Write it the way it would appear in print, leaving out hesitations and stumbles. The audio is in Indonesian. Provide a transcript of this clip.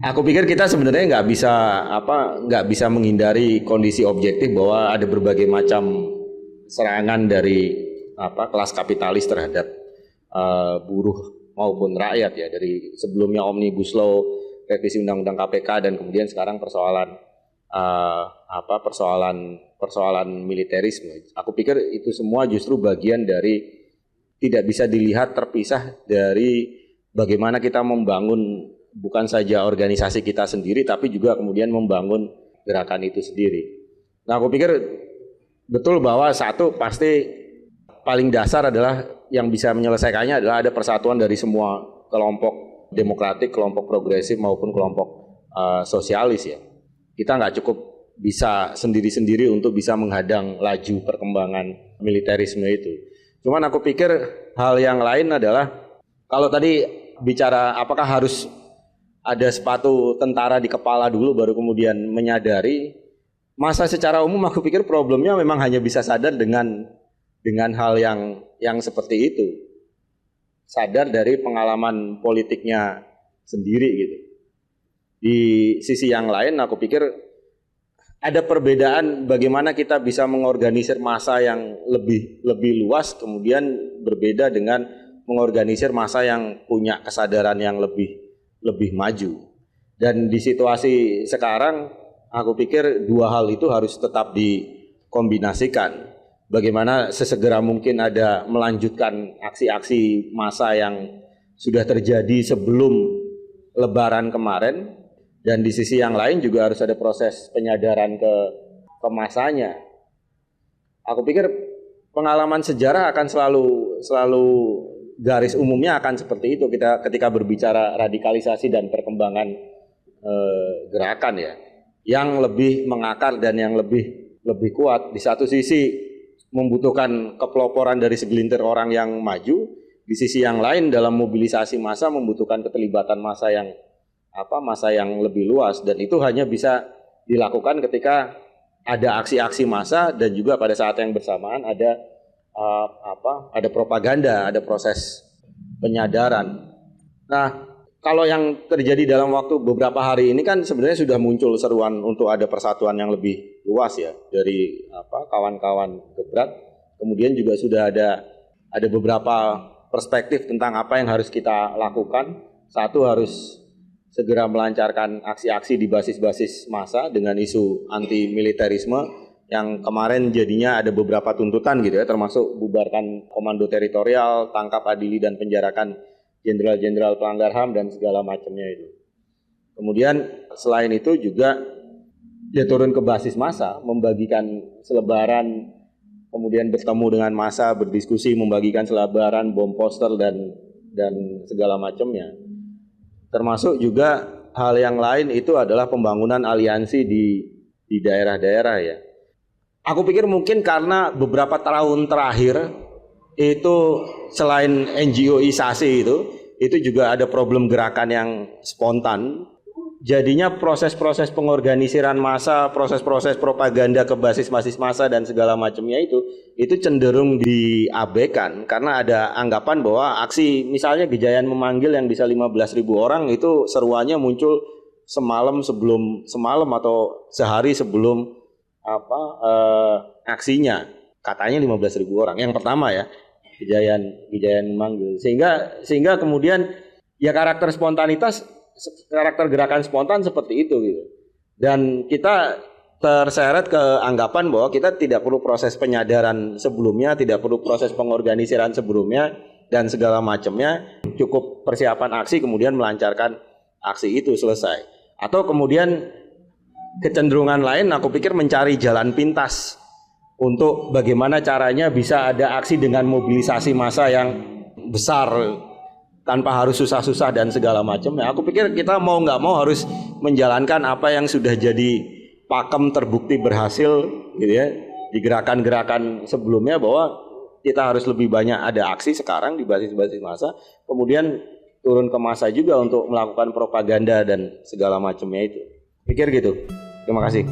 Aku pikir kita sebenarnya nggak bisa menghindari kondisi objektif bahwa ada berbagai macam serangan dari kelas kapitalis terhadap buruh maupun rakyat ya, dari sebelumnya Omnibus Law, revisi Undang-Undang KPK, dan kemudian sekarang persoalan militerisme. Aku pikir itu semua justru bagian dari tidak bisa dilihat terpisah dari bagaimana kita membangun bukan saja organisasi kita sendiri, tapi juga kemudian membangun gerakan itu sendiri. Nah, aku pikir betul bahwa satu pasti paling dasar adalah yang bisa menyelesaikannya adalah ada persatuan dari semua kelompok demokratik, kelompok progresif maupun kelompok sosialis ya. Kita nggak cukup bisa sendiri-sendiri untuk bisa menghadang laju perkembangan militerisme itu. Cuman aku pikir hal yang lain adalah kalau tadi bicara apakah harus ada sepatu tentara di kepala dulu baru kemudian menyadari, masa secara umum aku pikir problemnya memang hanya bisa sadar dengan hal yang seperti itu. Sadar dari pengalaman politiknya sendiri gitu. Di sisi yang lain aku pikir ada perbedaan bagaimana kita bisa mengorganisir massa yang lebih luas, kemudian berbeda dengan mengorganisir massa yang punya kesadaran yang lebih maju. Dan di situasi sekarang aku pikir dua hal itu harus tetap dikombinasikan. Bagaimana sesegera mungkin ada melanjutkan aksi-aksi massa yang sudah terjadi sebelum Lebaran kemarin, dan di sisi yang lain juga harus ada proses penyadaran ke massanya. Aku pikir pengalaman sejarah akan selalu garis umumnya akan seperti itu kita ketika berbicara radikalisasi dan perkembangan gerakan ya, yang lebih mengakar dan yang lebih kuat. Di satu sisi membutuhkan kepeloporan dari segelintir orang yang maju, di sisi yang lain dalam mobilisasi massa membutuhkan keterlibatan massa yang lebih luas, dan itu hanya bisa dilakukan ketika ada aksi-aksi massa dan juga pada saat yang bersamaan ada propaganda, ada proses penyadaran. Nah, kalau yang terjadi dalam waktu beberapa hari ini kan sebenarnya sudah muncul seruan untuk ada persatuan yang lebih luas ya dari kawan-kawan Gebrak. Kemudian juga sudah ada beberapa perspektif tentang apa yang harus kita lakukan. Satu, harus segera melancarkan aksi-aksi di basis-basis massa dengan isu anti militerisme yang kemarin jadinya ada beberapa tuntutan gitu ya, termasuk bubarkan komando teritorial, tangkap, adili, dan penjarakan jenderal-jenderal pelanggar HAM dan segala macamnya itu. Kemudian selain itu juga dia turun ke basis massa, membagikan selebaran, kemudian bertemu dengan massa, berdiskusi, membagikan selebaran, bom poster dan segala macamnya. Termasuk juga hal yang lain itu adalah pembangunan aliansi di daerah-daerah ya. Aku pikir mungkin karena beberapa tahun terakhir itu selain NGO-isasi itu juga ada problem gerakan yang spontan. Jadinya proses-proses pengorganisiran massa, proses-proses propaganda ke basis-basis massa dan segala macamnya itu cenderung diabaikan karena ada anggapan bahwa aksi misalnya Gejayan memanggil yang bisa 15.000 orang itu seruannya muncul semalam atau sehari sebelum aksinya, katanya 15.000 orang. Yang pertama ya, Gejayan memanggil, sehingga kemudian ya karakter gerakan spontan seperti itu gitu. Dan kita terseret ke anggapan bahwa kita tidak perlu proses penyadaran sebelumnya, tidak perlu proses pengorganisiran sebelumnya dan segala macamnya, cukup persiapan aksi kemudian melancarkan aksi itu selesai. Atau kemudian kecenderungan lain aku pikir mencari jalan pintas untuk bagaimana caranya bisa ada aksi dengan mobilisasi massa yang besar tanpa harus susah-susah dan segala macam. Nah, aku pikir kita mau nggak mau harus menjalankan apa yang sudah jadi pakem terbukti berhasil gitu ya di gerakan-gerakan sebelumnya, bahwa kita harus lebih banyak ada aksi sekarang di basis-basis massa, kemudian turun ke massa juga untuk melakukan propaganda dan segala macamnya itu. Pikir gitu. Terima kasih.